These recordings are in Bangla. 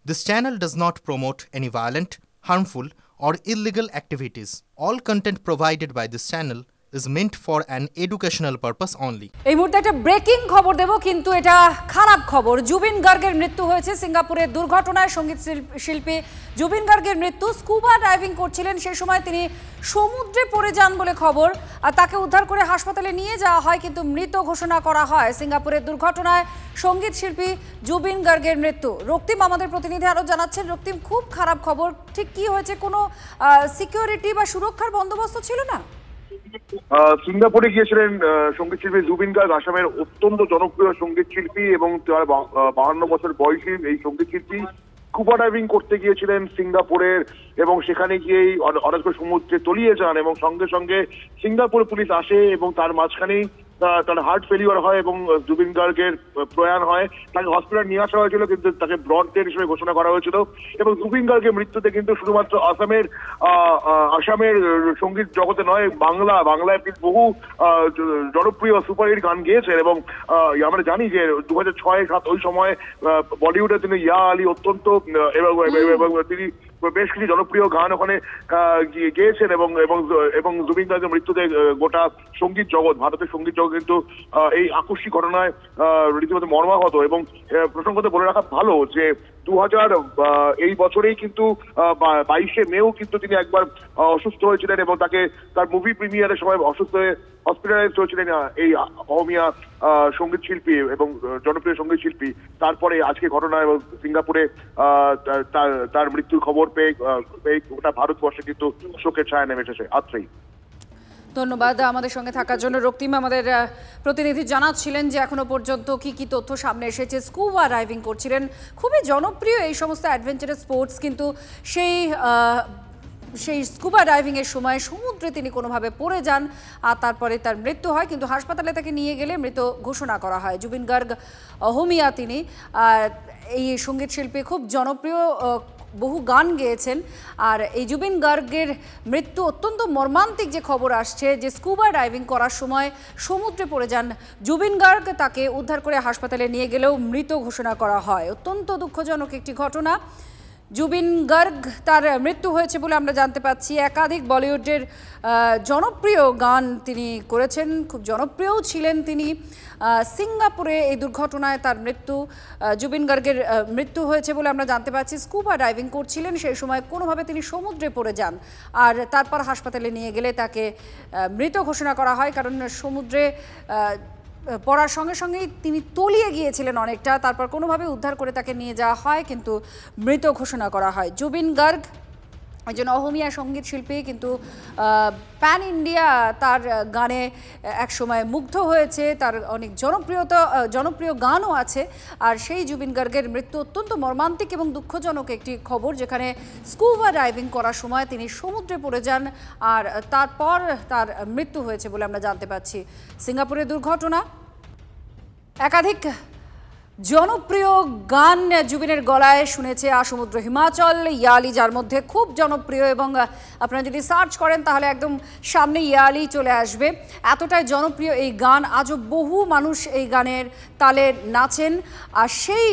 This channel does not promote any violent, harmful, or illegal activities. All content provided by this channel is meant for an educational purpose only. এই মুহূর্তে একটা ব্রেকিং খবর দেব, কিন্তু এটা খারাপ খবর। জুবিন গার্গের মৃত্যু হয়েছে সিঙ্গাপুরের দুর্ঘটনায়। সঙ্গীত শিল্পী জুবিন গার্গের মৃত্যু। স্কুবা ডাইভিং করছিলেন, সেই সময় তিনি সমুদ্রে পড়ে যান বলে খবর, আর তাকে উদ্ধার করে হাসপাতালে নিয়ে যাওয়া হয়, কিন্তু মৃত ঘোষণা করা হয়। সিঙ্গাপুরের দুর্ঘটনায় সঙ্গীত শিল্পী জুবিন গার্গের মৃত্যু। রক্তিম আমাদের প্রতিনিধি আরো জানাচ্ছেন। রক্তিম, খুব খারাপ খবর, ঠিক কি হয়েছে? কোনো সিকিউরিটি বা সুরক্ষার বন্দোবস্ত ছিল না? সিঙ্গাপুরে গিয়েছিলেন সঙ্গীত শিল্পী জুবিন গার্গ, আসামের অত্যন্ত জনপ্রিয় সঙ্গীত শিল্পী এবং 52 বছর বয়সী এই সঙ্গীত শিল্পী স্কুবা ডাইভিং করতে গিয়েছিলেন সিঙ্গাপুরের, এবং সেখানে গিয়েই হঠাৎ করে সমুদ্রে তলিয়ে যান এবং সঙ্গে সঙ্গে সিঙ্গাপুর পুলিশ আসে এবং তার মাঝখানেই তার হার্ট ফেলিওর হয় এবং জুবিন গার্গের প্রয়াণ হয়। তাকে হসপিটাল নিয়ে আসা হয়েছিল, কিন্তু তাকে ব্রড ডেড হিসেবে ঘোষণা করা হয়েছিল। এবং জুবিন গার্গের মৃত্যুতে কিন্তু শুধুমাত্র আসামের সঙ্গীত জগতে নয়, বাংলায় বহু জনপ্রিয় সুপারহিট গান গেয়েছেন। এবং আমরা জানি যে 2006-07 ওই সময় বলিউডে তিনি ইয়া আলী অত্যন্ত তিনি বেশ কিছু জনপ্রিয় গান ওখানে গেয়েছেন এবং জুবিন গার্গের মৃত্যুতে গোটা সঙ্গীত জগৎ, ভারতের সঙ্গীত জগৎ কিন্তু এই আকস্মিক ঘটনায় রীতিমতো মর্মাহত। এবং প্রসঙ্গত বলে রাখা ভালো যে 2000 এই বছরেই কিন্তু 22শে মেও কিন্তু তিনি একবার অসুস্থ হয়েছিলেন এবং তাকে তার মুভি প্রিমিয়ারের সময় অসুস্থ হয়ে হসপিটালাইজ হয়েছিলেন এই অহমিয়া সঙ্গীত শিল্পী এবং জনপ্রিয় সঙ্গীত শিল্পী। তারপরে আজকে ঘটনা এবং সিঙ্গাপুরে তার মৃত্যুর খবর পেয়ে গোটা ভারতবর্ষে কিন্তু শোকের ছায়া নেমে এসেছে। আত্রেই ধন্যবাদ আমাদের সঙ্গে থাকার জন্য। রক্তিম আমাদের প্রতিনিধি জানাচ্ছিলেন যে এখনো পর্যন্ত কি তথ্য সামনে এসেছে। স্কুবা ডাইভিং করছিলেন, খুবই জনপ্রিয় এই সমস্ত অ্যাডভেঞ্চারাস স্পোর্টস, কিন্তু সেই স্কুবা ডাইভিংয়ের সময় সমুদ্রে তিনি কোনোভাবে পড়ে যান আর তারপরে তার মৃত্যু হয়, কিন্তু হাসপাতালে তাকে নিয়ে গেলে মৃত ঘোষণা করা হয়। জুবিন গার্গ অহমিয়া তিনি এই সঙ্গীত শিল্পী, খুব জনপ্রিয়, বহু গান গেয়েছেন। আর এই জুবিন গার্গের মৃত্যু অত্যন্ত মর্মান্তিক যে খবর আসছে, যে স্কুবা ডাইভিং করার সময় সমুদ্রে পড়ে যান জুবিন গার্গ, তাকে উদ্ধার করে হাসপাতালে নিয়ে গেলেও মৃত ঘোষণা করা হয়। অত্যন্ত দুঃখজনক একটি ঘটনা। জুবিন গার্গ তার মৃত্যু হয়েছে বলে আমরা জানতে পাচ্ছি। একাধিক বলিউডের জনপ্রিয় গান তিনি করেছেন, খুব জনপ্রিয়ও ছিলেন তিনি। সিঙ্গাপুরে এই দুর্ঘটনায় তার মৃত্যু, জুবিন গার্গের মৃত্যু হয়েছে বলে আমরা জানতে পাচ্ছি। স্কুবা ডাইভিং করছিলেন, সেই সময় কোনোভাবে তিনি সমুদ্রে পড়ে যান আর তারপর হাসপাতালে নিয়ে গেলে তাকে মৃত ঘোষণা করা হয়, কারণ সমুদ্রে পড়ার সঙ্গে সঙ্গেই তিনি তলিয়ে গিয়েছিলেন অনেকটা। তারপর কোনোভাবে উদ্ধার করে তাকে নিয়ে যাওয়া হয়, কিন্তু মৃত ঘোষণা করা হয়। জুবিন গার্গ একজন অহমিয়া সঙ্গীত শিল্পী, কিন্তু প্যান ইন্ডিয়া তার গানে একসময় মুগ্ধ হয়েছে, তার অনেক জনপ্রিয় গানও আছে। আর সেই জুবিন গার্গের মৃত্যু অত্যন্ত মর্মান্তিক এবং দুঃখজনক একটি খবর, যেখানে স্কুবা ডাইভিং করার সময় তিনি সমুদ্রে পড়ে যান আর তারপর তার মৃত্যু হয়েছে বলে আমরা জানতে পাচ্ছি। সিঙ্গাপুরের দুর্ঘটনা, একাধিক জনপ্রিয় গান জুবিনের গলায় শুনেছে আসমুদ্র হিমাচল, ইয়ালি, যার মধ্যে খুব জনপ্রিয়, এবং আপনারা যদি সার্চ করেন তাহলে একদম সামনে ইয়ালি চলে আসবে। এতটাই জনপ্রিয় এই গান, আজও বহু মানুষ এই গানের তালে নাচেন। আর সেই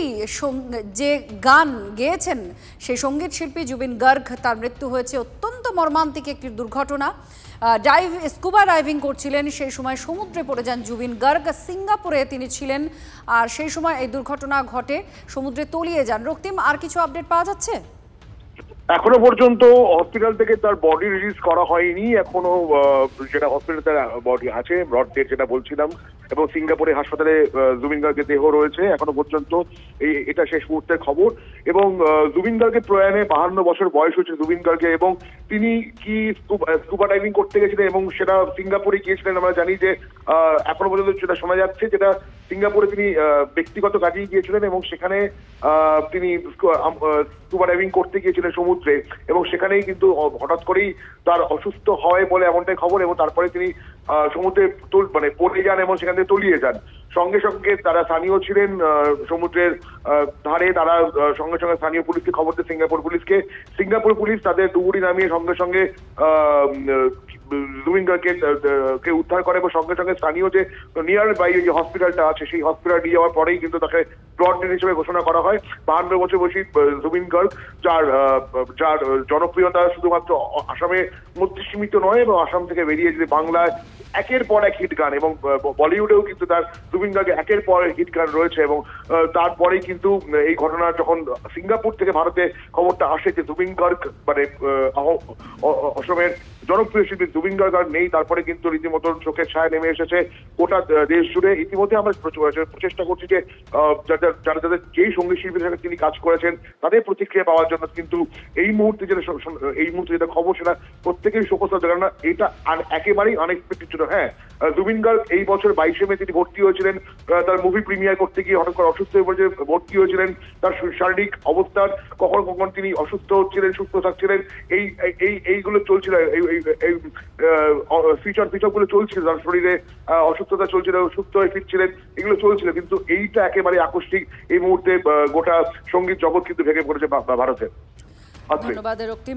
যে গান গেয়েছেন সেই সঙ্গীত শিল্পী জুবিন গার্গ, তার মৃত্যু হয়েছে। অত্যন্ত মর্মান্তিক একটি দুর্ঘটনা। স্কুবা ডাইভিং করছিলেন, সেই সময় সমুদ্রে পড়ে যান জুবিন গার্গ। সিঙ্গাপুরে তিনি ছিলেন আর সেই সময় এই দুর্ঘটনা ঘটে, সমুদ্রে তলিয়ে যান। রক্তিম, আর কিছু আপডেট পাওয়া যাচ্ছে? এখনো পর্যন্ত হসপিটাল থেকে তার বডি রিলিজ করা হয়নি। এখনো যেটা হসপিটালে তার বডি আছে, ব্রড ডেড যেটা বলছিলাম, এবং সিঙ্গাপুরে হাসপাতালে জুবিন গার্গের দেহ রয়েছে। এখনো পর্যন্ত এটা শেষ মুহূর্তের খবর। এবং জুবিন গার্গের প্রয়াণে 52 বছর বয়স হয়েছে জুবিন গার্গের, এবং তিনি কি স্কুবা ডাইভিং করতে গেছিলেন এবং সেটা সিঙ্গাপুরে গিয়েছিলেন। আমরা জানি যে এখনো পর্যন্ত যেটা শোনা যাচ্ছে, যেটা সিঙ্গাপুরে তিনি ব্যক্তিগত কাজেই গিয়েছিলেন এবং সেখানে তিনি স্কুবা ডাইভিং করতে গিয়েছিলেন সমুদ্রে, এবং সেখানেই কিন্তু হঠাৎ করেই তার অসুস্থ হয় বলে এমনটাই খবর, এবং তারপরে তিনি সমুদ্রে পড়ে যান এবং সেখান থেকে তলিয়ে যান। সঙ্গে সঙ্গে তারা স্থানীয় ছিলেন সমুদ্রের ধারে, তারা সঙ্গে সঙ্গে স্থানীয় পুলিশকে খবর দেয়, সিঙ্গাপুর পুলিশ তাদের ডুবুরি নামিয়ে সঙ্গে সঙ্গে জুবিন গার্গকে কে উদ্ধার করে এবং সঙ্গে সঙ্গে স্থানীয় যে নিয়ার বাই যে হসপিটালটা আছে সেই হসপিটাল নিয়ে যাওয়ার পরেই কিন্তু তাকে ব্রড ডেড হিসেবে ঘোষণা করা হয়। 52 বছর বয়সী জুবিন গার্গ যার যার জনপ্রিয়তা শুধুমাত্র আসামের মধ্যে সীমিত নয় এবং আসাম থেকে বেরিয়ে যদি বাংলায় একের পর এক হিট গান এবং বলিউডেও কিন্তু তার জুবিন গার্গের একের পর হিট গান রয়েছে এবং তারপরেই কিন্তু এই ঘটনা যখন সিঙ্গাপুর থেকে ভারতে খবরটা আসে যে জুবিন গার্গ মানে অসমের জনপ্রিয় শিল্পী জুবিন গার্গ আর নেই, তারপরে কিন্তু রীতিমতন চোখের ছায়া নেমে এসেছে গোটা দেশ জুড়ে। ইতিমধ্যে আমরা প্রচেষ্টা করছি যে যারা যাদের যেই সঙ্গীত শিল্পীর সাথে তিনি কাজ করেছেন তাদের প্রতিক্রিয়া পাওয়ার জন্য, কিন্তু এই মুহূর্তে যেটা খবর সেটা প্রত্যেকেই শোকসভা জানান না, এটা একেবারেই আনএক্সপেক্টেড ছিল। হ্যাঁ, জুবিন গার্গ এই বছর 22 মে তিনি ভর্তি হয়েছিলেন, তার মুভি প্রিমিয়ার করতে গিয়ে হঠাৎ করে অসুস্থ হয়ে পড়ে ভর্তি হয়েছিলেন। তার শারীরিক অবস্থার কখনো কখনো তিনি অসুস্থ হচ্ছিলেন, সুস্থ থাকছিলেন, এইগুলো চলছিল, এই ফিচার গুলো চলছিল, তার শরীরে অসুস্থতা চলছিল, সুস্থ হয়ে ফিরছিলেন, এগুলো চলছিল। কিন্তু এইটা একেবারে আকস্মিক, এই মুহূর্তে গোটা সঙ্গীত জগৎ কিন্তু ভেঙে পড়েছে ভারতে। ধন্যবাদ রক্তিম।